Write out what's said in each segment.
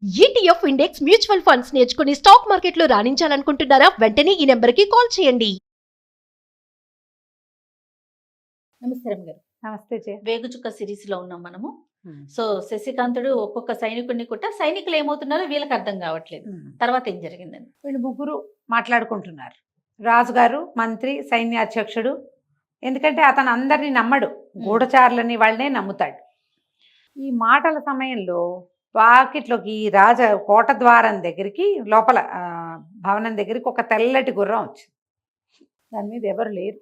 ETF index mutual funds నేర్చుకుని stock మార్కెట్లో రాణించాలనుకుంటున్నారా? వెంటనే ఈ నెంబర్కి కాల్ చేయండి. నమస్కారం గారు. నమస్తే జయ. వేగుచుక్క సిరీస్ లో ఉన్నాం మనము. సో శశికాంతుడు ఒక్కొక్క సైనికుడిని కుట్ట సైనికులు ఏమవుతున్నారో వీళ్ళకి అర్థం కావట్లేదు. తర్వాత ఏం జరిగిందని వీళ్ళు ముగ్గురు మాట్లాడుకుంటున్నారు. రాజుగారు, మంత్రి, సైన్యాధ్యక్షుడు. ఎందుకంటే అతను అందరినీ నమ్మడు, గూఢచారులని వాళ్ళనే నమ్ముతాడు. ఈ మాటల సమయంలో వాకిట్లోకి ఈ కోట ద్వారం దగ్గరికి లోపల భవనం దగ్గరికి ఒక తెల్లటి గుర్రం వచ్చింది. దాని మీద ఎవరు లేరు.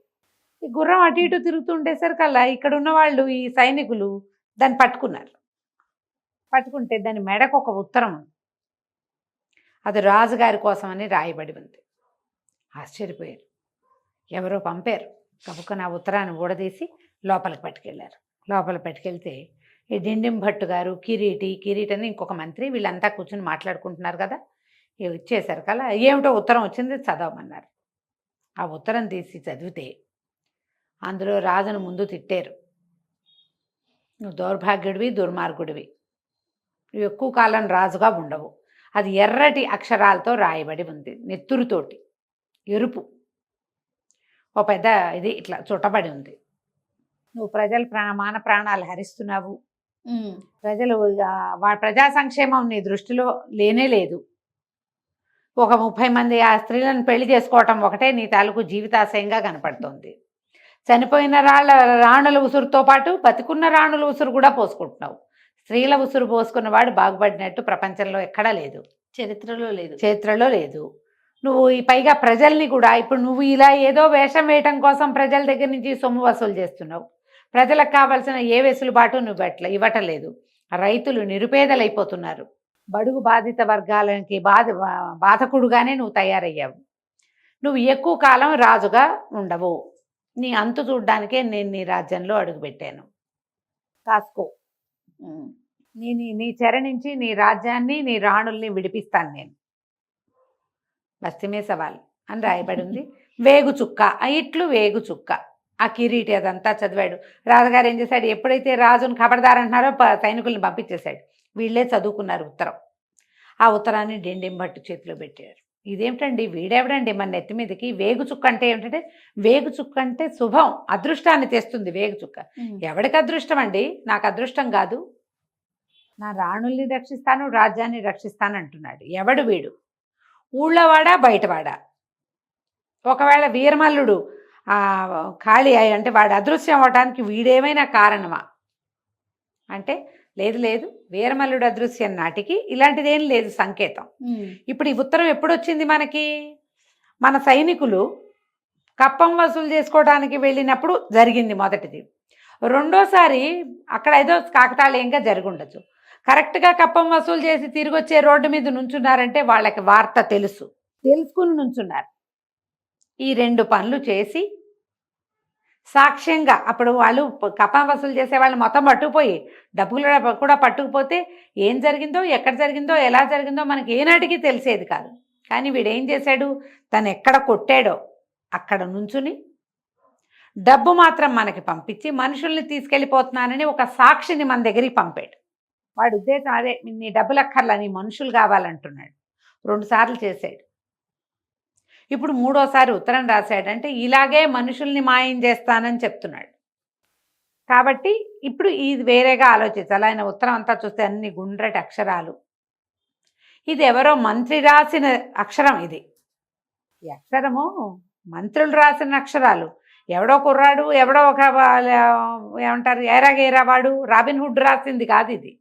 ఈ గుర్రం అటు ఇటు తిరుగుతుండేసరికల్లా ఇక్కడ ఉన్న వాళ్ళు, ఈ సైనికులు దాన్ని పట్టుకున్నారు. పట్టుకుంటే దాని మెడకు ఒక ఉత్తరం ఉంది. అది రాజుగారి కోసమని రాయబడి ఉంది. ఆశ్చర్యపోయారు. ఎవరో పంపారు. కబుక్కన ఆ ఉత్తరాన్ని ఊడదీసి లోపలికి పట్టుకెళ్ళారు. లోపలికి పట్టుకెళ్తే ఈ డిండిం భట్టు గారు, కిరీటి అని ఇంకొక మంత్రి, వీళ్ళంతా కూర్చొని మాట్లాడుకుంటున్నారు కదా. ఇచ్చేసరికి అలా ఏమిటో ఉత్తరం వచ్చింది, చదవమన్నారు. ఆ ఉత్తరం తీసి చదివితే అందులో రాజును ముందు తిట్టారు. నువ్వు దౌర్భాగ్యుడివి, దుర్మార్గుడివి, నువ్వు ఎక్కువ కాలం రాజుగా ఉండవు. అది ఎర్రటి అక్షరాలతో రాయబడి ఉంది, నెత్తురుతోటి, ఎరుపు. ఓ పెద్ద ఇది ఇట్లా చుట్టబడి ఉంది. నువ్వు ప్రజల ప్రాణాలు హరిస్తున్నావు. ప్రజలు ప్రజా సంక్షేమం నీ దృష్టిలో లేనే లేదు. ఒక 30 మంది ఆ స్త్రీలను పెళ్లి చేసుకోవటం ఒకటే నీ తాలూకు జీవితాశయంగా కనపడుతుంది. చనిపోయిన రాణుల ఉసురుతో పాటు బతికున్న రాణుల ఉసురు కూడా పోసుకుంటున్నావు. స్త్రీల ఉసురు పోసుకున్నవాడు బాగుపడినట్టు ప్రపంచంలో ఎక్కడా లేదు, చరిత్రలో లేదు. నువ్వు ఈ పైగా ప్రజల్ని కూడా ఇప్పుడు నువ్వు ఇలా ఏదో వేషం వేయటం కోసం ప్రజల దగ్గర నుంచి సొమ్ము వసూలు చేస్తున్నావు. ప్రజలకు కావాల్సిన ఏ వెసులుబాటు నువ్వు ఇవ్వటలేదు. రైతులు నిరుపేదలైపోతున్నారు. బడుగు బాధిత వర్గాలకి బాధకుడుగానే నువ్వు తయారయ్యావు. నువ్వు ఎక్కువ కాలం రాజుగా ఉండవు. నీ అంతు చూడ్డానికే నేను నీ రాజ్యంలో అడుగుపెట్టాను. కాసుకో, నీ చెర నుంచి నీ రాజ్యాన్ని, నీ రాణుల్ని విడిపిస్తాను నేను. బస్తీమే సవాల్ అని రాయబడి ఉంది. వేగుచుక్క, ఇట్లు వేగుచుక్క. ఆ కిరీటి అదంతా చదివాడు. రాజుగారు ఏం చేశాడు, ఎప్పుడైతే రాజును ఖబర్దార్ అంటున్నారో సైనికుల్ని పంపించేశాడు. వీళ్ళే చదువుకున్నారు ఉత్తరం. ఆ ఉత్తరాన్ని డిండిం భట్టు చేతిలో పెట్టారు. ఇదేమిటండి, వీడెవడండి మన నెత్తి మీదకి? వేగుచుక్క అంటే ఏమిటంటే, వేగుచుక్క అంటే శుభం, అదృష్టాన్ని తెస్తుంది వేగుచుక్క. ఎవడికి అదృష్టం అండి? నాకు అదృష్టం కాదు, నా రాణుల్ని రక్షిస్తాను, రాజ్యాన్ని రక్షిస్తాను అంటున్నాడు. ఎవడు వీడు? ఊళ్ళోవాడా, బయటవాడా? ఒకవేళ వీరమల్లుడు ఖాళీ అంటే వాడు అదృశ్యం అవడానికి వీడేమైనా కారణమా అంటే లేదు, వీరమల్లుడు అదృశ్యం నాటికి ఇలాంటిదేం లేదు సంకేతం. ఇప్పుడు ఈ ఉత్తరం ఎప్పుడు వచ్చింది మనకి? మన సైనికులు కప్పం వసూలు చేసుకోవడానికి వెళ్ళినప్పుడు జరిగింది మొదటిది. రెండోసారి అక్కడ ఏదో కాకతాళీయంగా జరిగి ఉండొచ్చు. కరెక్ట్గా కప్పం వసూలు చేసి తిరిగి వచ్చే రోడ్డు మీద నుంచున్నారంటే వాళ్ళకి వార్త తెలుసుకుని నుంచున్నారు. ఈ 2 పనులు చేసి సాక్ష్యంగా, అప్పుడు వాళ్ళు కప్పం వసూలు చేసే వాళ్ళు మొత్తం పట్టుకుపోయి డబ్బులు కూడా పట్టుకుపోతే ఏం జరిగిందో, ఎక్కడ జరిగిందో, ఎలా జరిగిందో మనకి ఏనాటికి తెలిసేది కాదు. కానీ వీడేం చేశాడు, తను ఎక్కడ కొట్టాడో అక్కడ నుంచుని డబ్బు మాత్రం మనకి పంపించి మనుషుల్ని తీసుకెళ్ళిపోతున్నానని ఒక సాక్షిని మన దగ్గరికి పంపాడు. వాడు ఉద్దేశం అదే, నీ డబ్బులు అక్కర్లా, నీ మనుషులు కావాలంటున్నాడు. 2 సార్లు చేశాడు. ఇప్పుడు 3వసారి ఉత్తరం రాశాడంటే ఇలాగే మనుషుల్ని మాయం చేస్తానని చెప్తున్నాడు. కాబట్టి ఇప్పుడు ఇది వేరేగా ఆలోచించాలి. ఆయన ఉత్తరం అంతా చూస్తే అన్ని గుండ్రటి అక్షరాలు. ఇది ఎవరో మంత్రి రాసిన అక్షరం. ఇది ఈ అక్షరము మంత్రులు రాసిన అక్షరాలు. ఎవడో కుర్రాడు, ఎవడో ఒక ఏమంటారు ఏరాగేరావాడు, రాబిన్ హుడ్ రాసింది కాదు ఇది.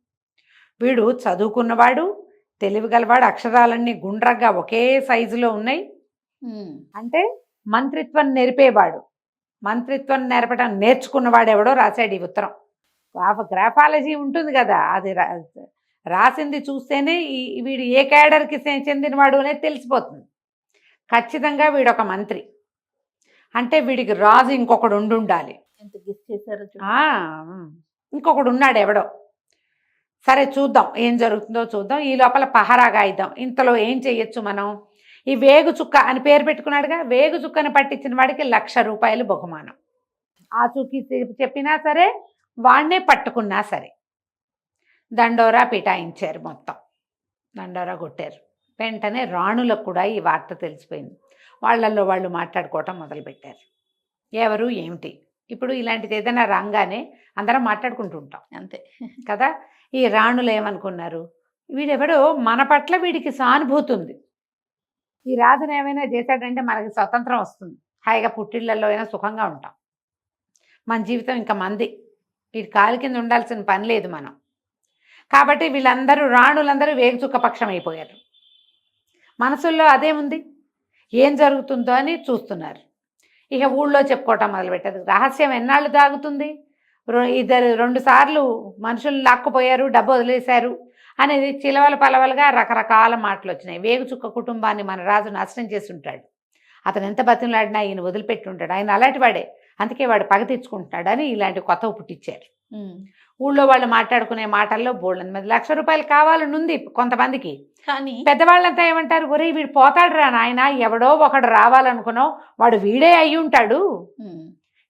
వీడు చదువుకున్నవాడు, తెలివిగలవాడు. అక్షరాలన్నీ గుండ్రగా ఒకే సైజులో ఉన్నాయి. అంటే మంత్రిత్వం నేర్పేవాడు, మంత్రిత్వం నేర్చుకున్నవాడు ఎవడో రాశాడు ఈ ఉత్తరం. గ్రాఫాలజీ ఉంటుంది కదా, అది రాసింది చూస్తేనే వీడు ఏ క్యాడర్కి చెందినవాడు అనేది తెలిసిపోతుంది. ఖచ్చితంగా వీడొక మంత్రి అంటే వీడికి రాజు ఇంకొకడు ఉండాలి. ఇంకొకడు ఉన్నాడు ఎవడో. సరే చూద్దాం ఏం జరుగుతుందో చూద్దాం. ఈ లోపల పహరాగా ఇద్దాం. ఇంతలో ఏం చెయ్యొచ్చు మనం? ఈ వేగుచుక్క అని పేరు పెట్టుకున్నాడుగా, వేగుచుక్కని పట్టించిన వాడికి 1,00,000 రూపాయలు బహుమానం. ఆ చుక్కి చెప్పినా సరే, వాడినే పట్టుకున్నా సరే దండోరా పిటాయించారు మొత్తం. దండోరా కొట్టారు. వెంటనే రాణులకు కూడా ఈ వార్త తెలిసిపోయింది. వాళ్ళల్లో వాళ్ళు మాట్లాడుకోవటం మొదలుపెట్టారు. ఎవరు ఏమిటి, ఇప్పుడు ఇలాంటిది ఏదైనా రాగానే అందరం మాట్లాడుకుంటూ ఉంటాం అంతే కదా. ఈ రాణులు ఏమనుకున్నారు, వీడెవడో మన పట్ల వీడికి సానుభూతి ఉంది, ఈ రాజును ఏమైనా చేశాడంటే మనకి స్వతంత్రం వస్తుంది, హాయిగా పుట్టిళ్ళల్లో అయినా సుఖంగా ఉంటాం, మన జీవితం ఇంకా మంది, వీడి కాలు కింద ఉండాల్సిన పని లేదు మనం. కాబట్టి వీళ్ళందరూ రాణులందరూ వేగుచుక్క పక్షం అయిపోయారు. మనసుల్లో అదేముంది, ఏం జరుగుతుందో అని చూస్తున్నారు. ఇక ఊళ్ళో చెప్పుకోవటం మొదలుపెట్టారు. రహస్యం ఎన్నాళ్ళు దాగుతుంది, 2 సార్లు మనుషులు లాక్కుపోయారు, డబ్బు వదిలేశారు అనేది చిలవల పలవలుగా రకరకాల మాటలు వచ్చినాయి. వేగుచుక్క కుటుంబాన్ని మన రాజు నాశనం చేసి ఉంటాడు, అతను ఎంత బతిమలాడినా ఈయన వదిలిపెట్టి ఉంటాడు, ఆయన అలాంటి వాడే, అందుకే వాడు పగ తెచ్చుకుంటున్నాడు అని ఇలాంటి కొత్తవి పుట్టించారు. ఊళ్ళో వాళ్ళు మాట్లాడుకునే మాటల్లో బోళ్ళని మంది ₹1,00,000 కావాలనుంది కొంతమందికి. కానీ పెద్దవాళ్ళంతా ఏమంటారు, ఒరే వీడు పోతాడు రా నాయన, ఎవడో ఒకడు రావాలనుకున్నావు, వాడు వీడే అయ్యి ఉంటాడు,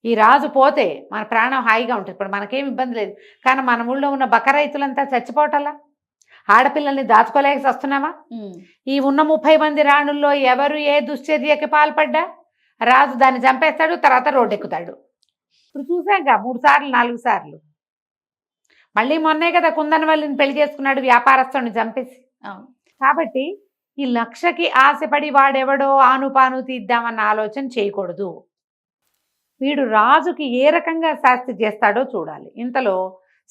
ఈ రాజు పోతే మన ప్రాణం హాయిగా ఉంటుంది, ఇప్పుడు మనకేం ఇబ్బంది లేదు. కానీ మన ఊళ్ళో ఉన్న బక్క రైతులంతా చచ్చిపోవటల్లా, ఆడపిల్లల్ని దాచుకోలేక వస్తున్నామా. ఈ ఉన్న 30 మంది రాణుల్లో ఎవరు ఏ దుశ్చర్యకి పాల్పడ్డా రాజు దాన్ని చంపేస్తాడు, తర్వాత రోడ్డు ఎక్కుతాడు. ఇప్పుడు చూసాక 3 సార్లు 4 సార్లు. మళ్ళీ మొన్నే కదా కుందనవల్లిని పెళ్లి చేసుకున్నాడు, వ్యాపారస్తుని చంపేసి. కాబట్టి ఈ 1,00,000కి ఆశపడి వాడెవడో ఆనుపాను తీద్దామన్న ఆలోచన చేయకూడదు. వీడు రాజుకి ఏ రకంగా శాస్తి చేస్తాడో చూడాలి. ఇంతలో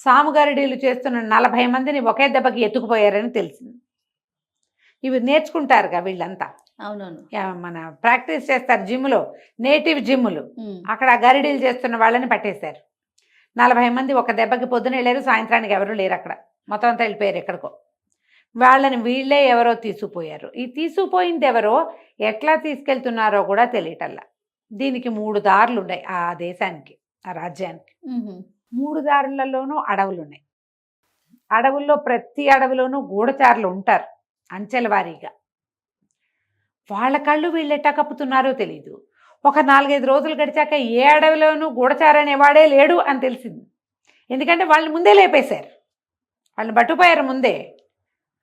సాముగారిడీలు చేస్తున్న 40 మందిని ఒకే దెబ్బకి ఎత్తుకుపోయారని తెలిసింది. ఇవి నేర్చుకుంటారుగా వీళ్ళంతా. అవునవును, మన ప్రాక్టీస్ చేస్తారు జిమ్లో, నేటివ్ జిమ్ములు, అక్కడ గరిడీలు చేస్తున్న వాళ్ళని పట్టేశారు. 40 మంది ఒక దెబ్బకి పొద్దున వెళ్ళారు, సాయంత్రానికి ఎవరు లేరు అక్కడ, మొత్తం అంతా వెళ్ళిపోయారు ఎక్కడికో. వాళ్ళని వీళ్ళే ఎవరో తీసుకుపోయారు. ఈ తీసుకుపోయింది ఎవరో ఎట్లా తీసుకెళ్తున్నారో కూడా తెలియటల్లా. దీనికి 3 దారులు ఉన్నాయి ఆ దేశానికి, ఆ రాజ్యానికి. 3 దారులలోనూ అడవులు ఉన్నాయి. అడవుల్లో ప్రతి అడవిలోనూ గూఢచారులు ఉంటారు అంచెల వారీగా. వాళ్ళ కళ్ళు వీళ్ళు ఎట్టా కప్పుతున్నారో తెలీదు. ఒక 4-5 రోజులు గడిచాక ఏ అడవిలోనూ గూఢచారు అనేవాడే లేడు అని తెలిసింది. ఎందుకంటే వాళ్ళని ముందే లేపేశారు, వాళ్ళని పట్టుపోయారు ముందే.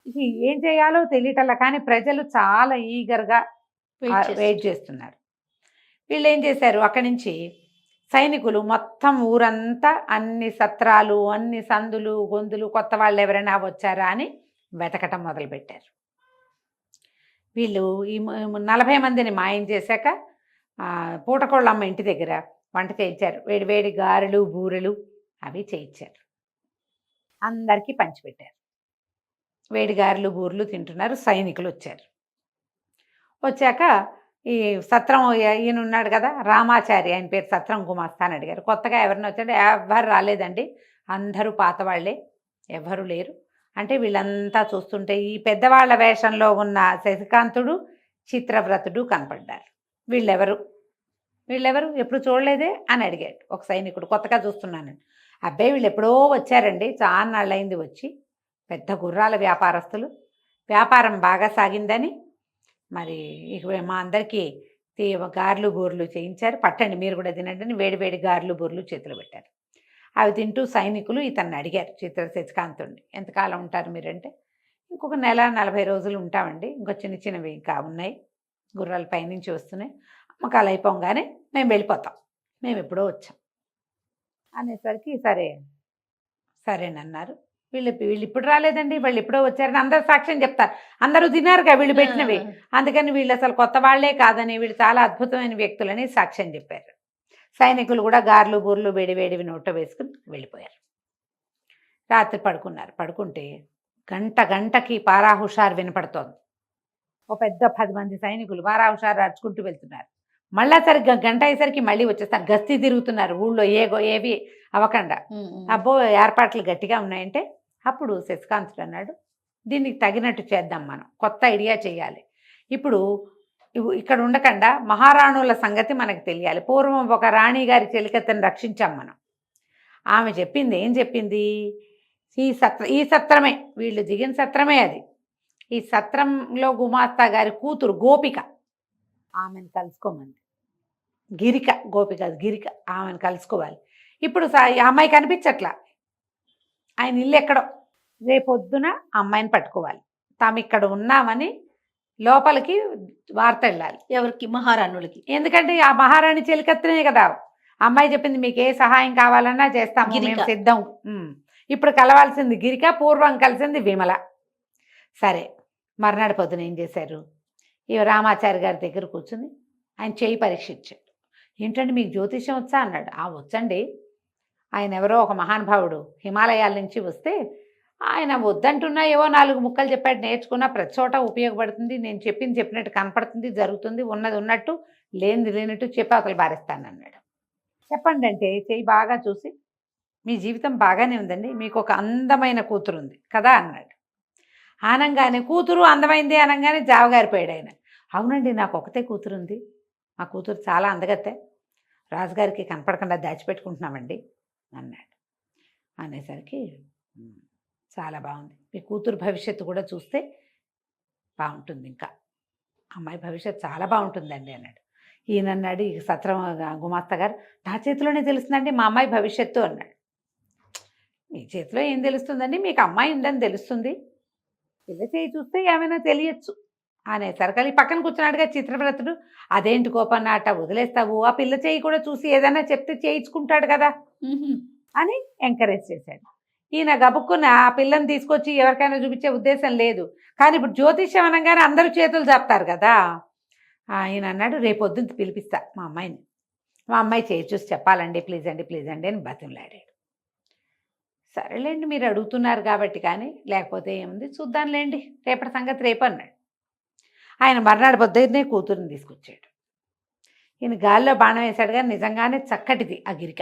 ఇది ఏం చేయాలో తెలియటల్లా. కానీ ప్రజలు చాలా ఈగర్గా వెయిట్ చేస్తున్నారు. వీళ్ళు ఏం చేశారు, అక్కడి నుంచి సైనికులు మొత్తం ఊరంతా అన్ని సత్రాలు, అన్ని సందులు గొంతులు, కొత్త వాళ్ళు ఎవరైనా వచ్చారా అని వెతకటం మొదలుపెట్టారు. వీళ్ళు ఈ 40 మందిని మాయం చేశాక పూటకోళ్ళమ్మ ఇంటి దగ్గర వంట చేయించారు. వేడి వేడి గారెలు బూరెలు అవి చేయించారు, అందరికీ పంచిపెట్టారు. వేడి గారెలు బూరెలు తింటున్నారు. సైనికులు వచ్చారు. వచ్చాక ఈ సత్రం ఈయన ఉన్నాడు కదా రామాచారి, ఆయన పేరు, సత్రం గుమాస్తా అని అడిగారు. కొత్తగా ఎవరిని వచ్చాడు, ఎవ్వరు రాలేదండి, అందరూ పాత వాళ్ళే, ఎవ్వరు లేరు అంటే వీళ్ళంతా చూస్తుంటే ఈ పెద్దవాళ్ల వేషంలో ఉన్న శశికాంతుడు, చిత్రవ్రతుడు కనపడ్డారు. వీళ్ళెవరు ఎప్పుడు చూడలేదే అని అడిగాడు ఒక సైనికుడు, కొత్తగా చూస్తున్నానండి. అబ్బాయి వీళ్ళు ఎప్పుడో వచ్చారండి, చాలా నాళ్ళైంది వచ్చి, పెద్ద గుర్రాల వ్యాపారస్తులు, వ్యాపారం బాగా సాగిందని మరి ఇక మా అందరికీ గారెలు బూరెలు చేయించారు, పట్టండి మీరు కూడా తినండి అని వేడి వేడి గారెలు బూరెలు చేతులు పెట్టారు. అవి తింటూ సైనికులు ఇతన్ని అడిగారు, శశికాంతుడిని, ఎంతకాలం ఉంటారు మీరంటే, ఇంకొక 1-40 రోజులు ఉంటామండి, ఇంకో చిన్న చిన్నవి ఇంకా ఉన్నాయి, గుర్రాల పైనుంచి వస్తున్నాయి, అమ్మకాలు అయిపోగానే మేము వెళ్ళిపోతాం, మేము ఎప్పుడో వచ్చాం అనేసరికి సరేనన్నారు. వీళ్ళు ఇప్పుడు రాలేదండి, వాళ్ళు ఎప్పుడో వచ్చారని అందరు సాక్ష్యం చెప్తారు, అందరూ తిన్నారుగా వీళ్ళు పెట్టినవి, అందుకని వీళ్ళు అసలు కొత్త వాళ్లే కాదని, వీళ్ళు చాలా అద్భుతమైన వ్యక్తులని సాక్ష్యం చెప్పారు. సైనికులు కూడా గారెలు బూరెలు వేడి వేడివి నోట వేసుకుని వెళ్ళిపోయారు. రాత్రి పడుకున్నారు. పడుకుంటే గంటకి పారా హుషారు వినపడుతోంది. ఒక పెద్ద 10 మంది సైనికులు పారా హుషారు అరుచుకుంటూ వెళ్తున్నారు. మళ్ళా సరిగ్గా గంట అయ్యేసరికి మళ్ళీ వచ్చేస్తారు, గస్తీ తిరుగుతున్నారు ఊళ్ళో, ఏవి అవ్వకుండా. అబ్బో ఏర్పాట్లు గట్టిగా ఉన్నాయంటే అప్పుడు శశికాంతుడు అన్నాడు, దీనికి తగినట్టు చేద్దాం, మనం కొత్త ఐడియా చేయాలి. ఇప్పుడు ఇక్కడ ఉండకుండా మహారాణుల సంగతి మనకు తెలియాలి. పూర్వం ఒక రాణి గారి చెలికత్తెను రక్షించాం మనం. ఆమె చెప్పింది ఏం చెప్పింది, ఈ సత్రమే, వీళ్ళు దిగిన సత్రమే అది, ఈ సత్రంలో గుమాస్తా గారి కూతురు గోపిక, ఆమెను కలుసుకోమంది. గిరిక ఆమెను కలుసుకోవాలి. ఇప్పుడు అమ్మాయి కనిపించట్లా, ఆయన ఇల్లు ఎక్కడో, రేపొద్దున అమ్మాయిని పట్టుకోవాలి, తాము ఇక్కడ ఉన్నామని లోపలికి వార్త వెళ్ళాలి. ఎవరికి? మహారాణులకి. ఎందుకంటే ఆ మహారాణి చెలికత్తనే కదా అమ్మాయి చెప్పింది, మీకు ఏ సహాయం కావాలన్నా చేస్తాము, గిరిక. మేము సిద్ధం. ఇప్పుడు కలవాల్సింది గిరిక, పూర్వం కలిసింది విమల. సరే, మర్నాడు పొద్దున ఏం చేశారు, ఈ రామాచారి గారి దగ్గర కూర్చుని ఆయన చేయి పరీక్షించాడు. ఏంటంటే మీకు జ్యోతిష్యం వచ్చా అన్నాడు. వచ్చండి, ఆయన ఎవరో ఒక మహానుభావుడు హిమాలయాల నుంచి వస్తే ఆయన వద్దంటున్నా ఏవో 4 ముక్కలు చెప్పాడు, నేర్చుకున్నా ప్రతి చోట ఉపయోగపడుతుంది, నేను చెప్పింది చెప్పినట్టు కనపడుతుంది, జరుగుతుంది, ఉన్నది ఉన్నట్టు లేనిది లేనట్టు చెప్పి అవతలు బారేస్తానన్నాడు. చెప్పండి అంటే చెయ్యి బాగా చూసి, మీ జీవితం బాగానే ఉందండి, మీకు ఒక అందమైన కూతురు ఉంది కదా అన్నాడు. ఆనంగానే కూతురు అందమైంది అనగానే జావగారిపోయాడు ఆయన. అవునండి, నాకు ఒకతే కూతురు ఉంది, మా కూతురు చాలా అందగత్తే, రాజుగారికి కనపడకుండా దాచిపెట్టుకుంటున్నామండి అన్నాడు. అనేసరికి చాలా బాగుంది, మీ కూతురు భవిష్యత్తు కూడా చూస్తే బాగుంటుంది, ఇంకా అమ్మాయి భవిష్యత్తు చాలా బాగుంటుందండి అన్నాడు. ఈయన అన్నాడు, ఈ సత్రం గుమాస్తా గారు, నా చేతిలోనే తెలుస్తుందండి మా అమ్మాయి భవిష్యత్తు అన్నాడు. మీ చేతిలో ఏం తెలుస్తుందండి, మీకు అమ్మాయి ఉందని తెలుస్తుంది, పిల్ల చేయి చూస్తే ఏమైనా తెలియచ్చు అనేసరికి పక్కన కూర్చున్నాడుగా చిత్రవ్రతుడు. అదేంటి కోపన్న అట్ట వదిలేస్తావు, ఆ పిల్ల చేయి కూడా చూసి ఏదైనా చెప్తే చేయించుకుంటాడు కదా అని ఎంకరేజ్ చేశాడు. ఈయన గబుక్కున ఆ పిల్లని తీసుకొచ్చి ఎవరికైనా చూపించే ఉద్దేశం లేదు, కానీ ఇప్పుడు జ్యోతిష్యం అనగానే అందరూ చేతులు చెప్తారు కదా. ఈయన అన్నాడు, రేపొద్దున పిలిపిస్తా మా అమ్మాయిని, మా అమ్మాయి చేయి చూసి చెప్పాలండి, ప్లీజ్ అండి అని బతిమలాడాడు. సరేలేండి, మీరు అడుగుతున్నారు కాబట్టి, కానీ లేకపోతే ఏముంది చూద్దాంలేండి, రేపటి సంగతి రేపు అన్నాడు. ఆయన మర్నాడు పొద్దున్నే కూతురుని తీసుకొచ్చాడు. ఈయన గాల్లో బాణం వేశాడు, కానీ నిజంగానే చక్కటిది ఆ గిరిక.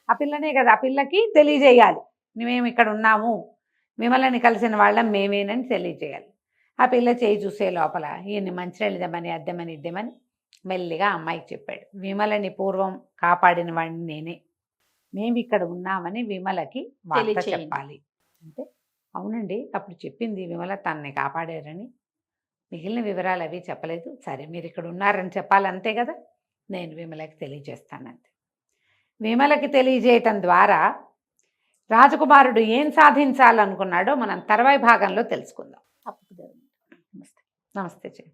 ఆ పిల్లనే కదా, ఆ పిల్లకి తెలియజేయాలి, మేము ఇక్కడ ఉన్నాము, విమలని కలిసిన వాళ్ళం మేమేనని తెలియజేయాలి. ఆ పిల్ల చేయి చూసే లోపల ఈయన్ని మంచినీళ్ళు ఇద్దామని మెల్లిగా అమ్మాయికి చెప్పాడు, విమలని పూర్వం కాపాడిన వాడిని నేనే, మేము ఇక్కడ ఉన్నామని విమలకి వార్త తెలియచేయండి. చెప్పాలి అంటే, అవునండి అప్పుడు చెప్పింది విమల తనని కాపాడారని, మిగిలిన వివరాలు అవి చెప్పలేదు, సరే మీరు ఇక్కడ ఉన్నారని చెప్పాలి అంతే కదా, నేను విమలకి తెలియజేస్తానంతే. విమలకి తెలియజేయటం ద్వారా రాజకుమారుడు ఏం సాధించాలనుకున్నాడో మనం తర్వాయి భాగంలో తెలుసుకుందాం. తప్పకుండా. నమస్తే. నమస్తే చెయ్యి.